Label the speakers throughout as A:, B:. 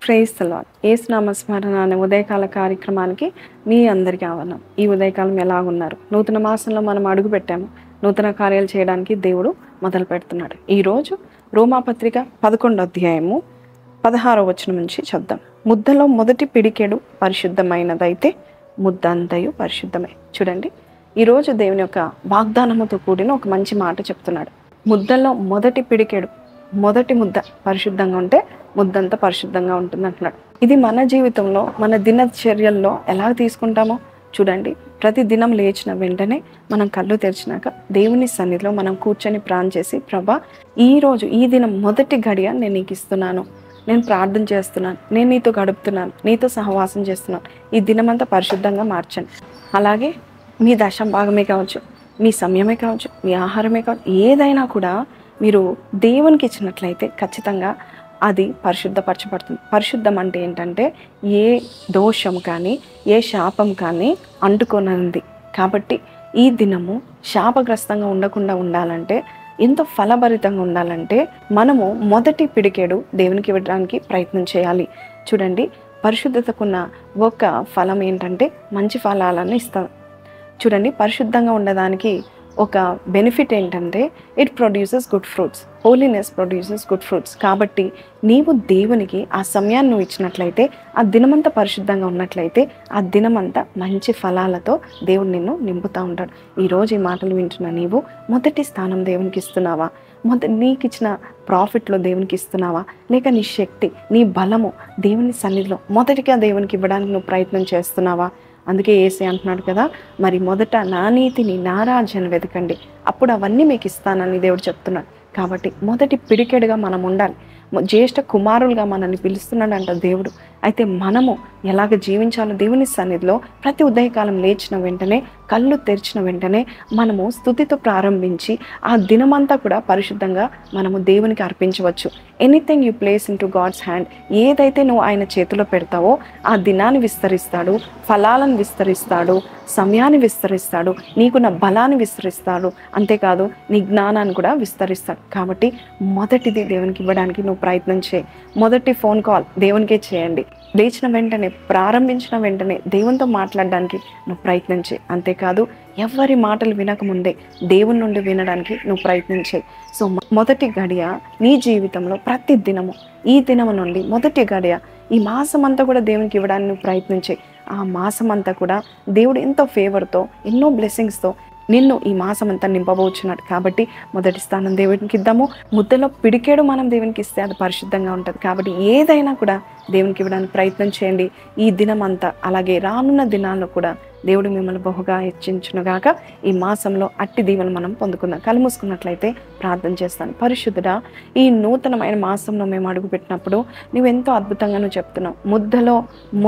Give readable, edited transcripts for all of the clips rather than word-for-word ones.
A: Praise the lord. యేసు నామస్మరణ అనే ఉదయకాల కార్యక్రమానికి మీ అందరికీ ఆహ్వానం. ఈ ఉదయకాలం ఎలా ఉన్నారు? నూతన మాసంలో మనం అడుగు పెట్టాము. నూతన కార్యాలు చేయడానికి దేవుడు మొదలు పెడుతున్నాడు. ఈరోజు రోమాపత్రిక 11వ అధ్యాయము 16వ వచనం నుంచి చదువుదాం. ముద్దలో మొదటి పిడికెడు పరిశుద్ధమైనదైతే ముద్ద అంతయు పరిశుద్ధమే. చూడండి, ఈరోజు దేవుని యొక్క వాగ్దానముతో కూడిన ఒక మంచి మాట చెప్తున్నాడు. ముద్దలో మొదటి పిడికెడు, మొదటి ముద్ద పరిశుద్ధంగా ఉంటే ముద్దంతా పరిశుద్ధంగా ఉంటుంది అంటున్నాడు. ఇది మన జీవితంలో, మన దినచర్యల్లో ఎలా తీసుకుంటామో చూడండి. ప్రతి దినం లేచిన వెంటనే మనం కళ్ళు తెరిచినాక దేవుని సన్నిధిలో మనం కూర్చొని ప్రార్థన చేసి, ప్రభా ఈరోజు ఈ దినం మొదటి గడియ నేను నీకు ఇస్తున్నాను, నేను ప్రార్థన చేస్తున్నాను, నేను నీతో గడుపుతున్నాను, నీతో సహవాసం చేస్తున్నాను, ఈ దినమంతా పరిశుద్ధంగా మార్చండి. అలాగే మీ దశం భాగమే కావచ్చు, మీ సమయమే కావచ్చు, మీ ఆహారమే కావచ్చు, ఏదైనా కూడా మీరు దేవునికి ఇచ్చినట్లయితే ఖచ్చితంగా అది పరిశుద్ధపరచబడుతుంది. పరిశుద్ధం అంటే ఏంటంటే ఏ దోషం కానీ ఏ శాపం కానీ అంటుకొనంది. కాబట్టి ఈ దినము శాపగ్రస్తంగా ఉండకుండా ఉండాలంటే, ఎంతో ఫలభరితంగా ఉండాలంటే మనము మొదటి పిడికెడు దేవునికి ఇవ్వడానికి ప్రయత్నం చేయాలి. చూడండి, పరిశుద్ధతకున్న ఒక ఫలం ఏంటంటే మంచి ఫలాలను ఇస్తాం. చూడండి, పరిశుద్ధంగా ఉండడానికి ఒక బెనిఫిట్ ఏంటంటే it produces good fruits. Holiness produces good fruits. కాబట్టి నీవు దేవునికి ఆ సమయాన్ని నువ్వు ఇచ్చినట్లయితే, ఆ దినమంతా పరిశుద్ధంగా ఉన్నట్లయితే, ఆ దినమంతా మంచి ఫలాలతో దేవుడు నిన్ను నింపుతూ ఉంటాడు. ఈరోజు ఈ మాటలు వింటున్న నీవు మొదటి స్థానం దేవునికి ఇస్తున్నావా? నీకు ఇచ్చిన ప్రాఫిట్లో దేవునికి ఇస్తున్నావా? లేక నీ శక్తి, నీ బలము దేవుని సన్నిధిలో మొదటిగా దేవునికి ఇవ్వడానికి నువ్వు ప్రయత్నం చేస్తున్నావా? అందుకే యేసే అంటున్నాడు కదా, మరి మొదట నా నీతిని, నా రాజ్యాన్ని వెతకండి, అప్పుడు అవన్నీ మీకు ఇస్తానని దేవుడు చెప్తున్నాడు. కాబట్టి మొదటి పిడికెడుగా మనం ఉండాలి. జ్యేష్ఠ కుమారులుగా మనల్ని పిలుస్తున్నాడంట దేవుడు. అయితే మనము ఎలాగ జీవించాలో దేవుని సన్నిధిలో ప్రతి ఉదయకాలం లేచిన వెంటనే, కళ్ళు తెరిచిన వెంటనే మనము స్తుతితో ప్రారంభించి ఆ దినమంతా కూడా పరిశుద్ధంగా మనము దేవునికి అర్పించవచ్చు. Anything you place into God's hand, ఏదైతే నువ్వు ఆయన చేతిలో పెడతావో ఆ దినాన్ని విస్తరిస్తాడు, ఫలాలను విస్తరిస్తాడు, సమయాన్ని విస్తరిస్తాడు, నీకున్న బలాన్ని విస్తరిస్తాడు, అంతేకాదు నీ జ్ఞానాన్ని కూడా విస్తరిస్తాడు. కాబట్టి మొదటిది దేవునికి ఇవ్వడానికి నువ్వు ప్రయత్నం చేయి. మొదటి ఫోన్ కాల్ దేవునికే చేయండి. లేచిన వెంటనే, ప్రారంభించిన వెంటనే దేవునితో మాట్లాడడానికి నువ్వు ప్రయత్నం చేయి. అంతేకాదు ఎవరి మాటలు వినకముందే దేవుని నుండి వినడానికి నువ్వు ప్రయత్నం చేయి. సో మొదటి గడియ నీ జీవితంలో ప్రతి దినము, ఈ దినము నుండి మొదటి గడియ ఈ మాసం అంతా కూడా దేవునికి ఇవ్వడానికి నువ్వు ప్రయత్నం చేయి. ఆ మాసం అంతా కూడా దేవుడు ఎంతో ఫేవర్తో, ఎన్నో బ్లెస్సింగ్స్తో నిన్ను ఈ మాసం అంతా నింపబోచున్నాడు. కాబట్టి మొదటి స్థానం దేవునికి ఇద్దాము. ముద్దలో పిడికేడు మనం దేవునికి ఇస్తే అది పరిశుద్ధంగా ఉంటుంది. కాబట్టి ఏదైనా కూడా దేవునికి ఇవ్వడానికి ప్రయత్నం చేయండి ఈ దినం అంతా. అలాగే రానున్న దినాల్లో కూడా దేవుడు మిమ్మల్ని బహుగా హెచ్చించునుగాక. ఈ మాసంలో అట్టి దీవెనలు మనం పొందుకుందాం. కళ్ళు మూసుకున్నట్లయితే ప్రార్థన చేస్తాను. పరిశుద్ధుడా, ఈ నూతనమైన మాసంలో మేము అడుగుపెట్టినప్పుడు నువ్వెంతో అద్భుతంగా నువ్వు చెప్తున్నావు. ముద్దలో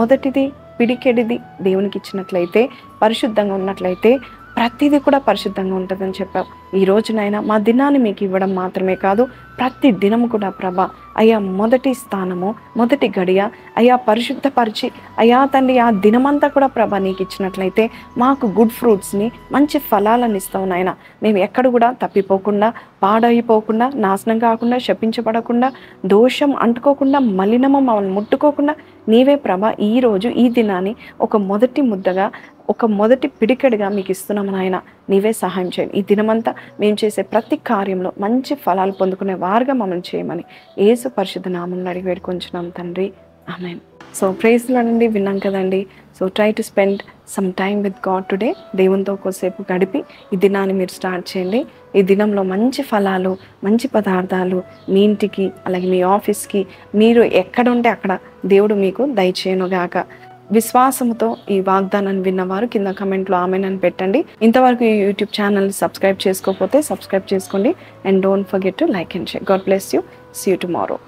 A: మొదటిది పిడికెడిది దేవునికి ఇచ్చినట్లయితే, పరిశుద్ధంగా ఉన్నట్లయితే ప్రతిదీ కూడా పరిశుద్ధంగా ఉంటుందని చెప్పావు. ఈ రోజునైనా మా దినాన్ని మీకు ఇవ్వడం మాత్రమే కాదు, ప్రతి దినము కూడా ప్రభా అయ్యా మొదటి స్థానము, మొదటి గడియ అయ్యా పరిశుద్ధపరిచి, అయ్యా తండ్రి ఆ దినమంతా కూడా ప్రభా నీకు ఇచ్చినట్లయితే మాకు గుడ్ ఫ్రూట్స్ని, మంచి ఫలాలను ఇస్తావు నాయన. మేము ఎక్కడ కూడా తప్పిపోకుండా, పాడైపోకుండా, నాశనం కాకుండా, శపించబడకుండా, దోషం అంటుకోకుండా, మలినము మమ్మల్ని ముట్టుకోకుండా నీవే ప్రభా ఈరోజు ఈ దినాన్ని ఒక మొదటి ముద్దగా, ఒక మొదటి పిడికెడుగా మీకు ఇస్తున్నాము నాయన. నీవే సహాయం చేయండి. ఈ దినమంతా మేము చేసే ప్రతి కార్యంలో మంచి ఫలాలు పొందుకునే వారుగా మమ్మల్ని చేయమని యేసు పరిశుద్ధ నామములో అడిగి వేడుకొంచున్నాం తండ్రి, ఆమేన్. సో ప్రైజ్ ది లార్డ్ అండి, విన్నాం కదండి. So try to spend some time with God today. దేవునితో కొద్దిసేపు గడిపి ఈ దినాన్ని మీరు స్టార్ట్ చేయండి. ఈ దినంలో మంచి ఫలాలు, మంచి పదార్థాలు మీ ఇంటికి, అలాగే మీ ఆఫీస్కి, మీరు ఎక్కడ ఉంటే అక్కడ దేవుడు మీకు దయచేయునుగాక. విశ్వాసముతో ఈ వాగ్దానాన్ని విన్నవారు కింద కమెంట్లో ఆమెన్ అని పెట్టండి. ఇంతవరకు ఈ యూట్యూబ్ ఛానల్ని సబ్స్క్రైబ్ చేసుకోకపోతే సబ్స్క్రైబ్ చేసుకోండి. And don't forget to like and share. God bless you. See you tomorrow.